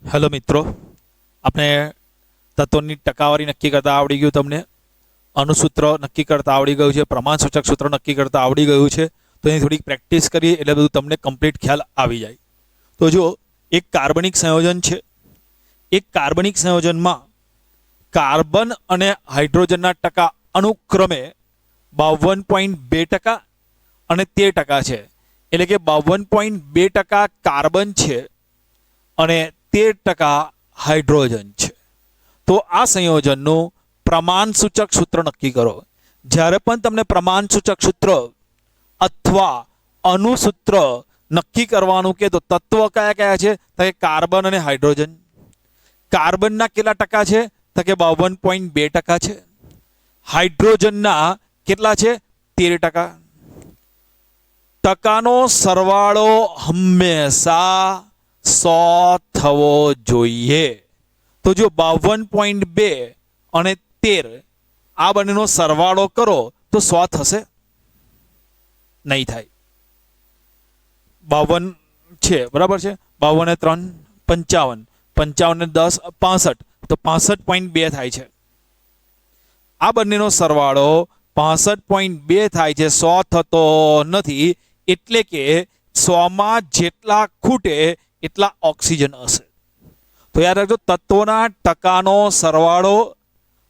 Hello मित्रों, आपने तत्वों टकावारी नक्की करता आवड़ी गયું તમને અણુસૂત્ર નક્કી કરતા આવડી ગયું છે, પ્રમાણસૂચક સૂત્ર નક્કી કરતા આવડી ગયું છે। તો એની થોડી પ્રેક્ટિસ કરીએ એટલે બધું તમને કમ્પ્લીટ ખ્યાલ આવી જાય। તો જો એક કાર્બનિક સંયોજન છે, એક કાર્બનિક સંયોજનમાં કાર્બન અને હાઇડ્રોજનના ટકા અનુક્રમે 52.2% અને 13% છે। એટલે કે 52.2% કાર્બન છે અને 13% હાઇડ્રોજન છે। તો આ સંયોજનનું પ્રમાણસૂચક સૂત્ર નક્કી કરો। જ્યારે પણ તમને પ્રમાણસૂચક સૂત્ર અથવા અણુસૂત્ર નક્કી કરવાનું કે તો તત્વ કયા કયા છે, તો કે કાર્બન અને હાઇડ્રોજન। કાર્બનના કેટલા ટકા છે, તો કે 52.2% છે। હાઇડ્રોજનના કેટલા છે, 13%। ટકાનો સરવાળો હંમેશા 100 થવો જોઈએ। તો જો 52.2 અને 13 આ બંનેનો સરવાળો કરો તો 100 થશે? નહીં થાય। 52 છે, બરાબર છે। 52 ને 3 55, 55 ને 10 65, તો 65.2 થાય છે। આ બંનેનો સરવાળો 65.2 થાય છે, 100 થતો નથી। એટલે કે 100માં જેટલા ખૂટે એટલા ઓક્સિજન હશે। તો યાદ રાખજો, તત્વોના ટકાનો સરવાળો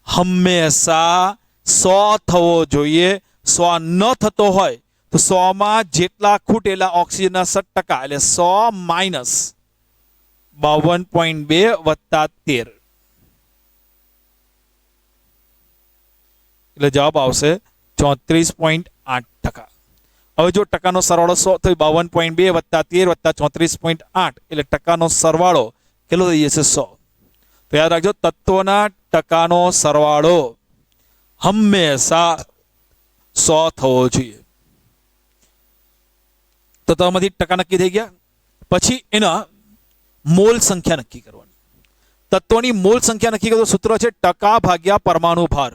હંમેશા 100 થવો જોઈએ। 100 ન થતો હોય તો 100માં જેટલા ખૂટેલા ઓક્સિજનના 60% એટલે 100 માઇનસ 52.2 વત્તા 13 એટલે જવાબ આવશે 34.8%। હવે જો ટકાનો સરવાળો 100 થયો, 52.2 વત્તા 13 વત્તા 34.8 એટલે ટકાનો સરવાળો કેટલો થઈ જશે? 100। તો યાદ રાખજો, તત્વોના ટકાનો સરવાળો હંમેશા 100 થવો જોઈએ। તો તમારામાંથી ટકા નક્કી થઈ ગયા। પછી એના મોલ સંખ્યા નક્કી કરવાની। તત્વોની મોલ સંખ્યા નક્કી કરવાનું સૂત્ર છે ટકા ભાગ્યા પરમાણુ ભાર।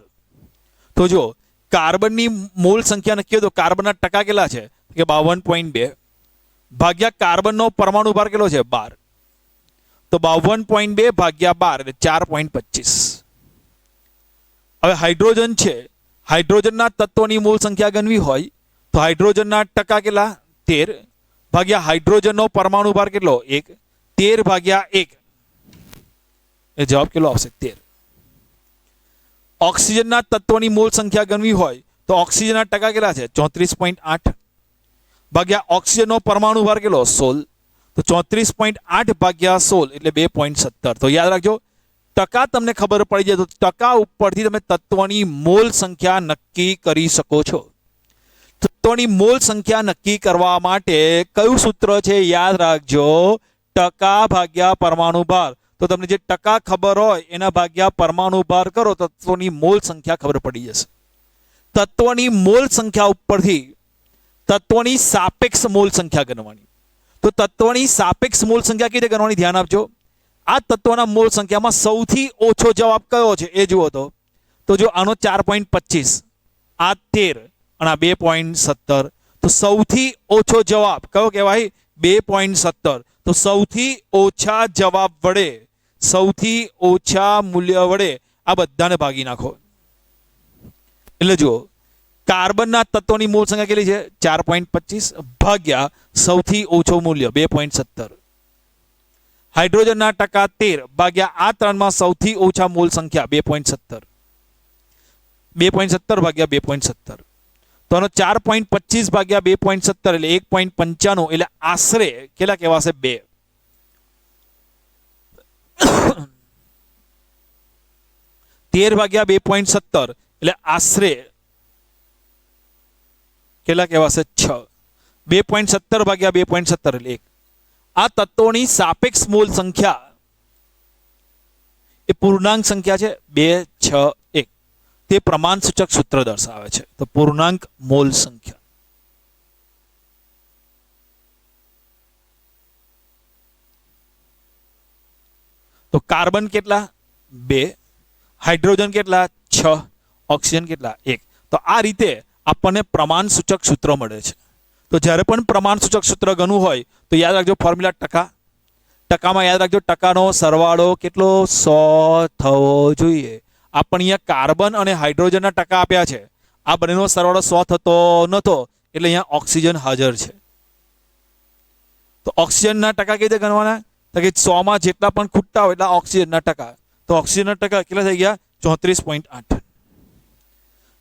તો જો કાર્બનની મોલ સંખ્યા નક્કી હોય તો કાર્બનના ટકા કેટલા છે કે 52.2 ભાગ્યા કાર્બનનો પરમાણુ ભાર કેટલો છે 12, તો 52.2 ભાગ્યા 12 એટલે 4.25। હવે હાઇડ્રોજન છે, હાઇડ્રોજનના તત્વોની મોલ સંખ્યા ગણવી હોય તો હાઇડ્રોજનના ટકા કેટલા 13 ભાગ્યા હાઇડ્રોજનનો પરમાણુ ભાર કેટલો 1, 13 ભાગ્યા 1 એ જવાબ કેટલો આવશે 13। ઓક્સિજનના તત્વોની મોલ સંખ્યા ગણવી હોય તો ઓક્સિજનના ટકા કેટલા છે 34.8 ભાગ્યા ઓક્સિજનનો પરમાણુ ભાર કેટલો 16, તો 34.8 ભાગ્યા 16 એટલે 2.17। તો યાદ રાખજો, ટકા તમને ખબર પડી જાય તો ટકા ઉપરથી તમે તત્વોની મોલ સંખ્યા નક્કી કરી શકો છો। તત્વોની મોલ સંખ્યા નક્કી કરવા માટે કયું સૂત્ર છે યાદ રાખજો, ટકા ભાગ્યા પરમાણુ ભાર। તો તમને જે ટકા ખબર હોય એના ભાગ્યા પરમાણુ ભાર કરો તો તત્વોની મોલ સંખ્યા ખબર પડી જશે। તત્વોની મોલ સંખ્યા ઉપરથી તત્વોની સાપેક્ષ મોલ સંખ્યા ગણવાની। તો તત્વોની સાપેક્ષ મોલ સંખ્યા કેવી રીતે ગણવાની ધ્યાન આપજો। આ તત્વોના મોલ સંખ્યામાં સૌથી ઓછો જવાબ કયો છે એ જુઓ। તો જો આનો 4.25, આ 13 અને આ 2.17, તો સૌથી ઓછો જવાબ કયો કહેવાય 2.17। તો સૌથી ઓછા જવાબ વડે, સૌથી ઓછા મૂલ્ય વડે આ બધાને ભાગી નાખો। એટલે જુઓ, કાર્બનના તત્વોની મોલ સંખ્યા કેટલી છે 4.25 ભાગ્યા સૌથી ઓછો મૂલ્ય 2.17, હાઇડ્રોજનના ટકા 13 ભાગ્યા આ ત્રણમાં સૌથી ઓછા મોલ સંખ્યા 2.17, 2.17 ભાગ્યા 2.17, તો આનો 4.25 ભાગ્યા 2.17 એટલે 1.95 એટલે આશરે કેટલા કહેવાશે 2। 13 ભાગ્યા 2.17 એટલે આશરે કેટલા કહેવાશે 6। 2.17 ભાગ્યા 2.17 એટલે 1। આ તત્વોની સાપેક્ષ મોલ સંખ્યા એ પૂર્ણાંક સંખ્યા છે 2, 6, 1। તે પ્રમાણસૂચક સૂત્ર દર્શાવે છે। તો પૂર્ણાંક મોલ સંખ્યા। તો કાર્બન કેટલા 2, હાઇડ્રોજન કેટલા 6, ઓક્સિજન કેટલા 1। તો આ રીતે આપણને પ્રમાણસૂચક સૂત્ર મળે છે। તો જ્યારે પણ પ્રમાણસૂચક સૂત્ર ગણવું હોય તો યાદ રાખજો ફોર્મ્યુલા ટકા। ટકામાં યાદ રાખજો, ટકાનો સરવાળો કેટલો 100 થવો જોઈએ. આપણને અહીંયા કાર્બન અને હાઇડ્રોજનના ટકા આપ્યા છે, આ બંનેનો સરવાળો 100 થતો નતો, એટલે અહીંયા ઓક્સિજન હાજર છે. તો ઓક્સિજનના ટકા કેવી રીતે ગણવાના? તો કે 100 માં જેટલા પણ ખૂટતા હોય એટલા ઓક્સિજનના ટકા. તો ઓક્સિજનના ટકા કેટલા થઈ ગયા? 34.8.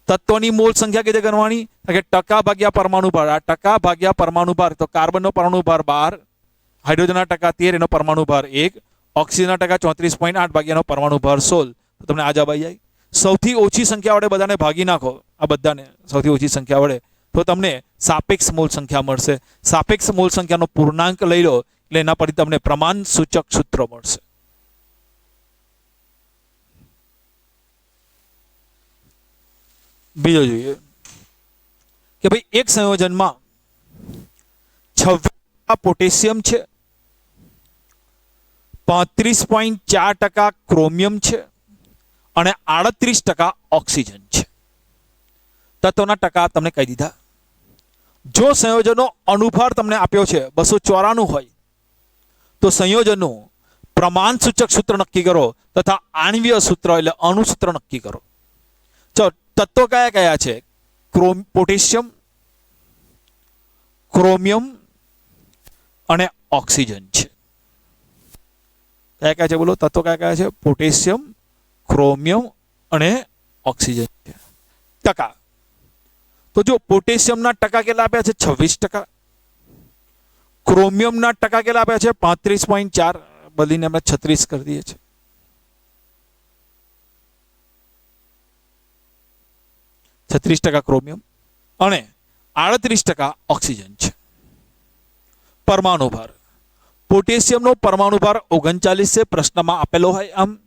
તત્વની મોલ સંખ્યા કેવી રીતે ગણવાની? તો કે ટકા ભાગ્યા પરમાણુ ભાર. આ ટકા ભાગ્યા પરમાણુ ભાર, તો કાર્બનનો પરમાણુ ભાર 12, હાઇડ્રોજનના ટકા 13, એનો પરમાણુ ભાર 1, ઓક્સિજનના ટકા 34.8 ભાગ્યાનો પરમાણુ ભાર 16. તો તમને આ જવાબ આવી જાય. સૌથી ઓછી સંખ્યા વડે બધાને ભાગી નાખો, આ બધાને સૌથી ઓછી સંખ્યા વડે, તો તમને સાપેક્ષ મોલ સંખ્યા મળશે. સાપેક્ષ મોલ સંખ્યાનો પૂર્ણાંક લઈ લો એટલે એના પરથી તમને પ્રમાણ સૂચક સૂત્ર મળશે. બીજો જોઈએ કે ભાઈ એક સંયોજનમાં 26% પોટેશિયમ છે, 35.4% ક્રોમિયમ છે અને 38% ઓક્સિજન છે. તત્વના ટકા તમને કહી દીધા. જો સંયોજનનો અનુભાર તમને આપ્યો છે 294 હોય, તો સંયોજનનું પ્રમાણ સૂચક સૂત્ર નક્કી કરો તથા આણ્વીય સૂત્ર એટલે અણુસૂત્ર નક્કી કરો. ચલો, તત્વો કયા કયા છે? પોટેશિયમ, ક્રોમિયમ અને ઓક્સિજન છે. કયા કયા છે બોલો? તત્વો કયા કયા છે? પોટેશિયમ, ક્રોમિયમ અને ઓક્સિજન છે. ટકા તો જો પોટેશિયમના ટકા કેટલા આપ્યા છે? 26%. ક્રોમિયમના ટકા કેટલા આપ્યા છે? 35.4. બદલીને આપણે 36 કરી દઈએ છીએ. 36% ક્રોમિયમ અને 38% ઓક્સિજન છે. પરમાણુ ભાર, પોટેશિયમનો પરમાણુ ભાર 39 છે, પ્રશ્નમાં આપેલો હોય આમ,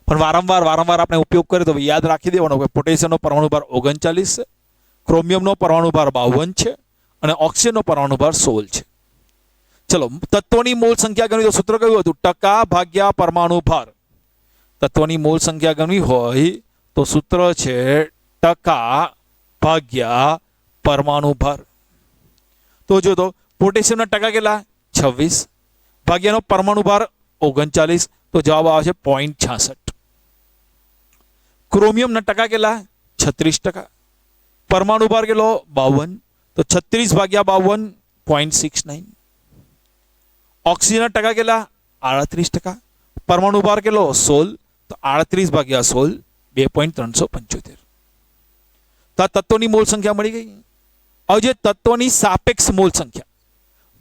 પણ વારંવાર આપણે ઉપયોગ કરીએ તો યાદ રાખી દેવાનો કે પોટેશિયમનો પરમાણુ ભાર 39 છે, ક્રોમિયમનો પરમાણુ ભાર 52 છે અને ઓક્સિજનનો પરમાણુ ભાર 16 છે. ચલો, તત્વોની મોલ સંખ્યા ગણવી તો સૂત્ર કયું હતું? ટકા ભાગ્યા પરમાણુ ભાર. તત્વની મોલ સંખ્યા ગણવી હોય તો સૂત્ર છે ટકા ભાગ્યા પરમાણુ ભાર. તો જો તો પોટેશિયમના ટકા કેટલા? 26 ભાગ્યાનો પરમાણુ ભાર 39, તો જવાબ આવે છે 0.66. ક્રોમિયમના ટકા કેટલા? 36%. પરમાણુ ભાર કેટલો? 52, તો 36 ભાગ્યા 52 0.69. ઓક્સિજનના ટકા કેટલા? 38%. પરમાણુ ભાર કેટલો? 16, તો 38 ભાગ્યા 16 2.375. તો આ તત્વોની મોલ સંખ્યા મળી ગઈ. હવે જે તત્વોની સાપેક્ષ મોલ સંખ્યા,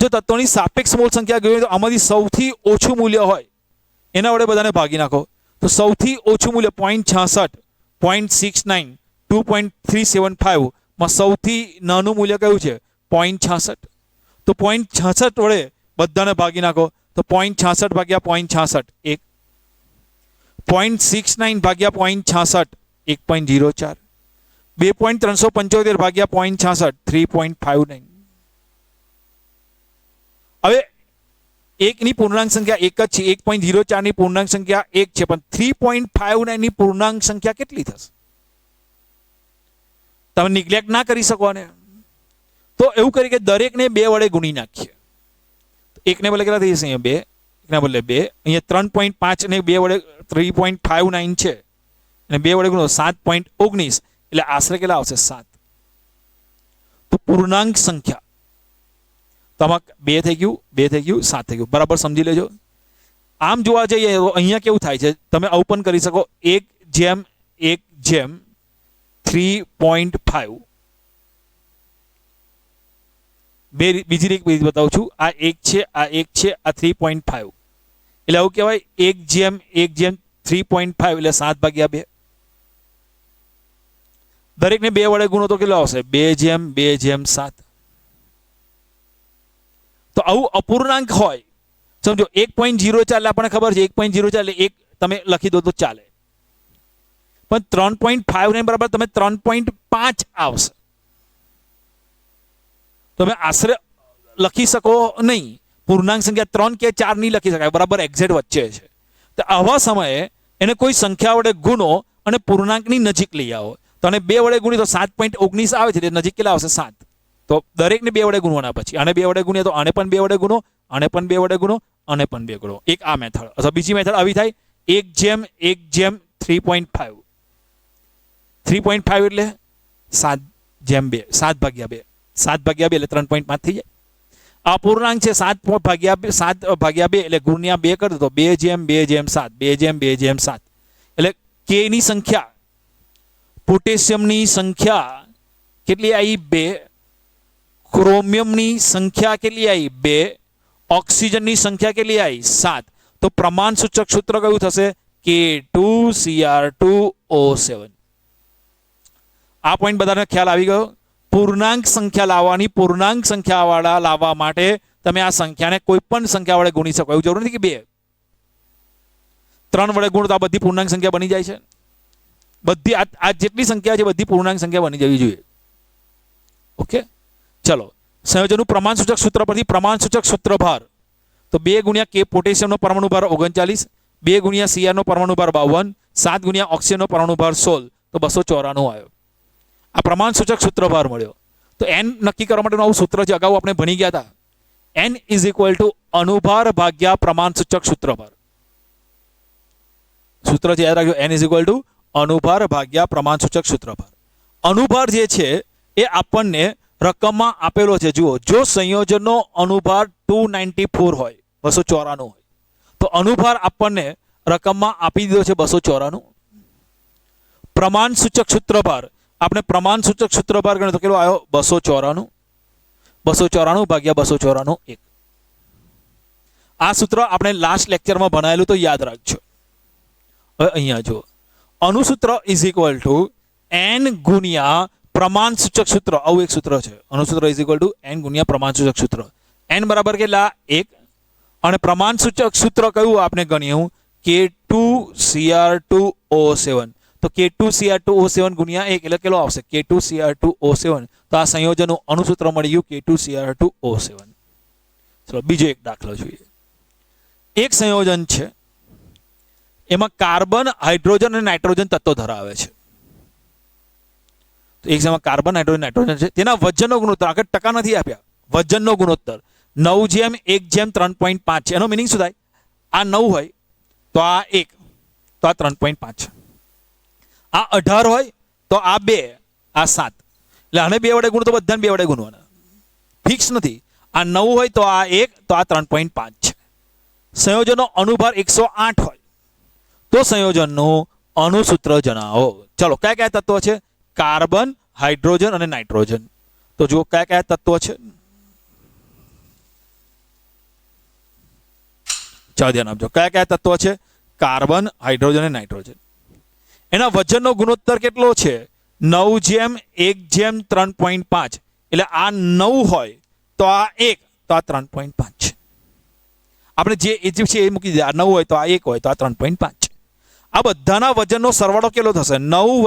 જો તત્વોની સાપેક્ષ મોલ સંખ્યા ગઈ તો આમાંથી સૌથી ઓછું મૂલ્ય હોય એના વડે બધાને ભાગી નાખો. તો સૌથી ઓછું મૂલ્ય 0.66, 0.69, 2.375 માં સૌથી નાનું મૂલ્ય કયું છે? 0.66. તો 0.66 વડે બધાને ભાગી નાખો. તો 0.66 ભાગ્યા 0.66 1, 0.69 ભાગ્યા 0.66 1.04, 2.375 ભાગ્યા 0.66 3.59. હવે એકની પૂર્ણાંક સંખ્યા એક જ છે, 1.04 ની પૂર્ણાંક સંખ્યા 1 છે, પણ 3.59 ની પૂર્ણાંક સંખ્યા કેટલી થશે? તમે નિગ્લેક્ટ ના કરી શકો ને. તો એવું કરી કે દરેકને 2 વડે ગુણી નાખીએ. એકને બદલે કેટલા થઈ જશે? અહીંયા 2, એકના બદલે 2, અહીંયા 3.5 ને 2 વડે 3.59 છે અને 2 વડે ગુણો 7.19, એટલે આશરે કેટલા આવશે? 7. તો પૂર્ણાંક સંખ્યા તમારે 2 થઈ ગયું, 2 થઈ ગયું, 7 થઈ ગયું. બરાબર સમજી લેજો. આમ જોવા જઈએ અહીંયા કેવું થાય છે, તમે આવું પણ કરી શકો 1:1:3.5. બીજી રીત બતાવું છું. આ 1 છે, આ 1 છે, આ 3.5, એટલે આવું કહેવાય 1:1:3.5 એટલે 7/2. દરેકને 2 વડે ગુણો તો કેટલો આવશે? 2:2:7. તો આવું અપૂર્ણાંક હોય, સમજો 1.04 એટલે આપણને ખબર છે 1.04 એટલે 1 તમે લખી દો તો ચાલે, પણ 3.5 ને બરાબર તમે 3.5 આવશે. તમે આશરે લખી શકો નહીં. પૂર્ણાંક સંખ્યા 3 કે 4 નહીં લખી શકાય, બરાબર એક્ઝેક્ટ વચ્ચે છે. તો આવા સમયે એને કોઈ સંખ્યા વડે ગુણો અને પૂર્ણાંકની નજીક લઈ આવો. તો આને 2 વડે ગુણી તો 7.19 આવે છે, એટલે નજીક કેટલા આવશે? 7. તો દરેકને 2 વડે ગુણવાના. પછી આને 2 વડે ગુણીએ તો આને પણ 2 વડે ગુણો, આને પણ 2 વડે ગુણો, અને પણ 2 ગણો. એક આ મેથડ. અથવા બીજી મેથડ આવી થાય 1:1:3.5. 3.5 એટલે 7:2, 7/2. 7/2 એટલે 3.5 થઈ જાય. અપૂર્ણાંક છે 7/2 એટલે ગુણ્યા 2 કરી દો 2:2:7, 2:2:7 એટલે કે ની સંખ્યા, પોટેશિયમની સંખ્યા કેટલી આવી? 2. ક્રોમિયમની સંખ્યા કેટલી આવી? 2. ઓક્સિજનની સંખ્યા કેટલી આવી? 7. તો પ્રમાણ સૂચક સૂત્ર કયું થશે? K2Cr2O7. આ પોઈન્ટ બધાને ખ્યાલ આવી ગયો. પૂર્ણાંક સંખ્યા લાવવાની, પૂર્ણાંક સંખ્યાવાળા લાવવા માટે તમે આ સંખ્યાને કોઈ પણ સંખ્યા વડે ગુણી શકો. એવું જરૂર નથી કે 2, 3 વડે ગુણો તો આ બધી પૂર્ણાંક સંખ્યા બની જાય છે. બધી આ જેટલી સંખ્યા છે બધી પૂર્ણાંક સંખ્યા બની જવી જોઈએ. ઓકે, ચલો. સંયોજનનું પ્રમાણસૂચક સૂત્ર પરથી પ્રમાણસૂચક સૂત્ર ભાર તો 2 ગુણ્યા કે પોટેશિયમનો પરમાણુ ભાર 39, 2 ગુણ્યા Cr નો પરમાણુ ભાર 52, 7 ગુણ્યા ઓક્સિજનનો પરમાણુ ભાર 16 તો 294 આવ્યો. આ પ્રમાણસૂચક સૂત્ર ભાર મળ્યો. તો n નક્કી કરવા માટેનું આવું સૂત્ર છે, અગાઉ આપણે ભણી ગયા હતા. n = અનુભાર ભાગ્યા પ્રમાણસૂચક સૂત્ર ભાર. સૂત્ર છે યાદ રાખજો, n = અનુભાર ભાગ્યા પ્રમાણસૂચક સૂત્ર ભાર. અનુભાર જે છે એ આપણને રકમમાં આપેલો છે. જુઓ, જો સંયોજનનો અનુભાર 294 હોય, 294 હોય, તો અનુભાર આપણને રકમમાં આપી દીધો છે 294. પ્રમાણસૂચક સૂત્રભાર આપણે પ્રમાણસૂચક સૂત્રભાર ગણ્યો તો કેટલો આવ્યો? 294. 294 ભાગ્યા 294 1. આ સૂત્ર આપણે લાસ્ટ લેક્ચરમાં ભણાયેલું તો યાદ રાખજો. હવે અહીંયા જુઓ, અનુસૂત્ર = n ગુણ્યા પ્રમાણસૂચક સૂત્ર. આવું એક સૂત્ર છે. અનુસૂત્ર = n ગુણ્યા પ્રમાણસૂચક સૂત્ર. n બરાબર કેટલા? 1. અને પ્રમાણસૂચક સૂત્ર કયું આપણે ગણ્યું? K2Cr2O7. તો K2Cr2O7 ગુણ્યા 1 એટલે કેટલો આવશે? K2Cr2O7. તો આ સંયોજનનું અણુસૂત્ર મળી ગયું K2Cr2O7. ચલો બીજો એક દાખલો જોઈએ. એક સંયોજન છે, એમાં કાર્બન, હાઇડ્રોજન અને નાઇટ્રોજન તત્વો ધરાવે છે. તો એક સમયમાં કાર્બન, હાઇડ્રોજન, નાઇટ્રોજન છે. તેના વજનનો ગુણોત્તર, આગળ ટકા નથી આપ્યા, વજનનો ગુણોત્તર 9:1:3.5 છે. એનો મિનિંગ શું થાય? આ 9 હોય તો આ 1, તો આ 3.5. આ 18 હોય તો આ 2, આ 7. એટલે આને 2 વડે ગુણો તો બધાને 2 વડે ગુણવાના, ફિક્સ નથી. આ 9 હોય તો આ 1, તો આ 3.5 છે. સંયોજનનો અનુભાર 108 હોય તો સંયોજનનું અણુસૂત્ર જણાવો. ચલો, કયા કયા તત્વો છે? કાર્બન, હાઇડ્રોજન અને નાઇટ્રોજન. તો જુઓ કયા કયા તત્વો છે. ચાલો ધ્યાન આપજો. કયા કયા તત્વો છે? કાર્બન, હાઇડ્રોજન અને નાઇટ્રોજન. એના વજનનો ગુણોત્તર કેટલો છે? 9:1:3.5. એટલે આ 9 હોય તો આ 1, તો આ 3.5 છે. આપણે જે છે એ મૂકી દીધા. આ 9 હોય તો આ 1 હોય તો આ 3.5. આ બધાના વજનનો સરવાળો કેટલો થશે? 9 +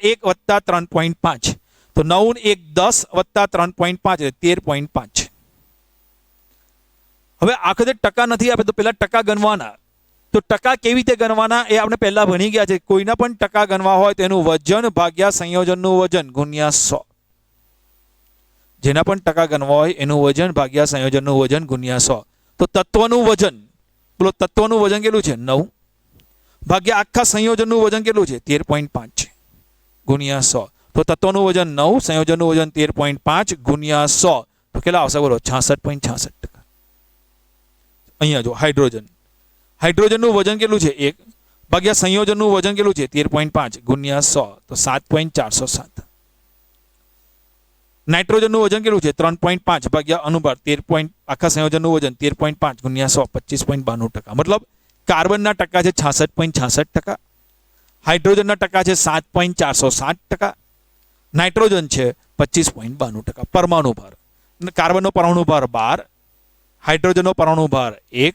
1 + 3.5. તો 9 × 1 = 10 + 3.5 એટલે 13.5. હવે આખરે ટકા નથી આપે તો પેલા ટકા ગણવાના. તો ટકા કેવી રીતે ગણવાના એ આપણે પહેલા ભણી ગયા છે. કોઈના પણ ટકા ગણવા હોય તો એનું વજન ભાગ્યા સંયોજનનું વજન ગુણ્યા 100. જેના પણ ટકા ગણવા હોય એનું વજન ભાગ્યા સંયોજનનું વજન ગુણ્યા 100. તો તત્વનું વજન, બોલો તત્વનું વજન કેટલું છે? 9 ભાગ્યા આખા સંયોજનનું વજન કેટલું છે? 13.5 ગુણ્યા 100. તો તત્વનું વજન 9, સંયોજનનું વજન 13.5 ગુણ્યા 100 તો કેટલા આવશે? બોલો 66.66%. અહીંયા જો હાઇડ્રોજન, હાઇડ્રોજનનું વજન કેટલું છે? 1 ભાગ્યા સંયોજનનું વજન કેટલું છે? 13.5 ગુણ્યા 100 તો 7.407. નાઇટ્રોજનનું વજન કેટલું છે? 3.5 ભાગ્યા અનુભાર 13. આખા સંયોજનનું વજન 13.5 ગુણ્યા 100 25.92%. મતલબ કાર્બનના ટકા છે 66.66%, હાઇડ્રોજનના ટકા છે 7.407%, નાઇટ્રોજન છે 25.92%. પરમાણુ ભાર, કાર્બનનો પરમાણુ ભાર 12, હાઇડ્રોજનનો પરમાણુ ભાર 1,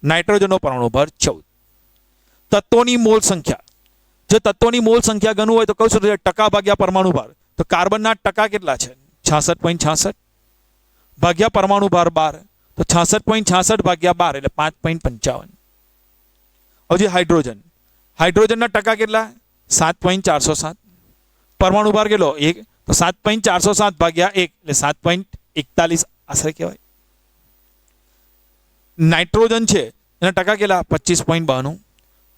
નાઇટ્રોજનનો પરમાણુ ભાર 14. તત્વોની મોલ સંખ્યા, જો તત્વોની મોલ સંખ્યા ગણવું હોય તો કયું સૂત્ર છે? ટકા ભાગ્યા પરમાણુ ભાર. તો કાર્બનના ટકા કેટલા છે? 66.66 ભાગ્યા પરમાણુ ભાર 12, તો 66.66 ભાગ્યા 12 એટલે 5.55. હવે હાઇડ્રોજન, હાઇડ્રોજનના ટકા કેટલા? 7.407. પરમાણુ ભાર કેટલો? 1, તો 7.407 ભાગ્યા 1 એટલે 7.41 આશરે કહેવાય. નાઇટ્રોજન છે એના ટકા કેટલા 25.92,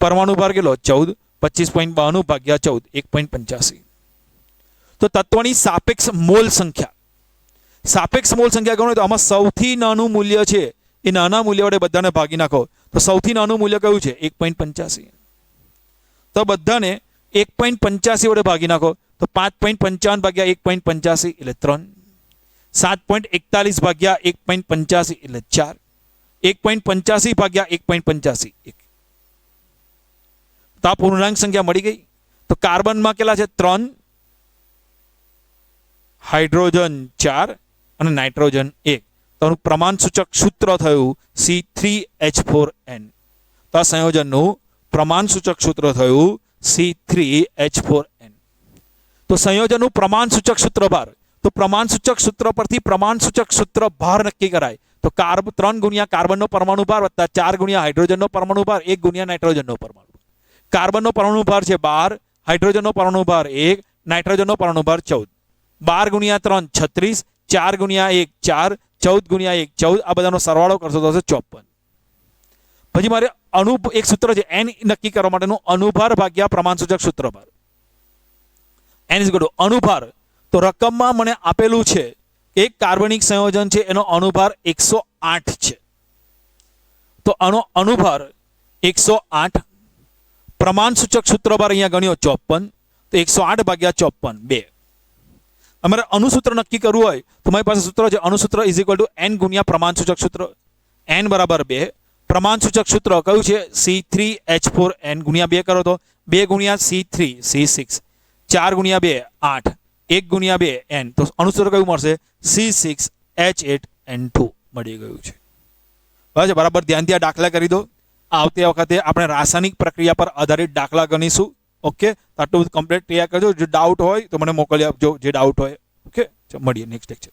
પરમાણુ ભાર કેટલો 14, 25.92 ભાગ્યા 14 1.85. તો તત્વની સાપેક્ષ મોલ સંખ્યા ગણો તો આમાં સૌથી નાનું મૂલ્ય છે એ નાના મૂલ્ય વડે બધાને ભાગી નાખો તો સૌથી નાનું મૂલ્ય કયું છે 1.85. તો બધાને 1.85 વડે ભાગી નાખો તો 5.55 ભાગ્યા 1.85 એટલે 3, 7.41 ભાગ્યા 1.85 એટલે 4, 1.85 ભાગ્યા 1.85 1. તો આ પૂર્ણાંક સંખ્યા મળી ગઈ. તો કાર્બનમાં કેટલા છે 3, હાઇડ્રોજન 4 અને નાઇટ્રોજન 1. તો આનું પ્રમાણ સૂચક સૂત્ર થયું C3H4n. તો આ સંયોજનનું પ્રમાણ સૂચક સૂત્ર થયું C3H4n. તો સંયોજનનું પ્રમાણ સૂચક સૂત્ર ભાર, તો પ્રમાણ સૂચક સૂત્ર પરથી પ્રમાણ સૂચક સૂત્ર ભાર નક્કી કરાય. તો 3 ગુણ્યા કાર્બનનો પરમાણુ ભાર વત્તા 4 ગુણ્યા હાઇડ્રોજનનો પરમાણુ ભાર 1 ગુણ્યા નાઇટ્રોજનનો પરમાણુ ભાર. કાર્બનનો પરમાણુ ભાર છે 12, હાઇડ્રોજનનો પરમાણુ ભાર 1, નાઇટ્રોજનનો પરમાણુ ભાર 14. 12 ગુણ્યા 3 36, 4 ગુણ્યા 1 4, 14 ગુણ્યા 1 14. આ બધાનો સરવાળો કરશો તો 54. પછી મારે એક સૂત્ર છે n નક્કી કરવા માટેનું અનુભાર ભાગ્યા પ્રમાણ સૂચક સૂત્ર ભાર. n ઇઝ ઇક્વલ ટુ અનુભાર. તો રકમમાં મને આપેલું છે એક કાર્બનિક સંયોજન છે એનો અનુભાર 108 છે. તો આનો અનુભાર 108, પ્રમાણ સૂચક સૂત્ર ભાર અહીંયા ગણ્યો 54. તો 108 ભાગ્યા 54 2. અમારે અનુસૂત્ર નક્કી કરવું હોય તો મારી પાસે સૂત્ર છે અનુસૂત્ર ઇઝ ઇક્વલ ટુ n ગુણ્યા પ્રમાણ સૂચક સૂત્ર. n બરાબર 2. પ્રમાણ સૂચક સૂત્ર કયું છે C3H4n ગુણ્યા 2 કરો તો 2 ગુણ્યા C3 C6, 4 ગુણ્યા 2 8, 1 ગુણ્યા 2 n. તો અનુસૂત્ર કયું મળશે C6H8n2 મળી ગયું છે. બરાબર ધ્યાનથી આ દાખલા કરી દો. આવતી વખતે આપણે રાસાયણિક પ્રક્રિયા પર આધારિત દાખલા ગણીશું. ઓકે, આટલું કમ્પ્લીટ તૈયાર કરજો. જે ડાઉટ હોય તો મને મોકલી આપજો, જે ડાઉટ હોય. ઓકે, મળીએ નેક્સ્ટ લેક્ચર.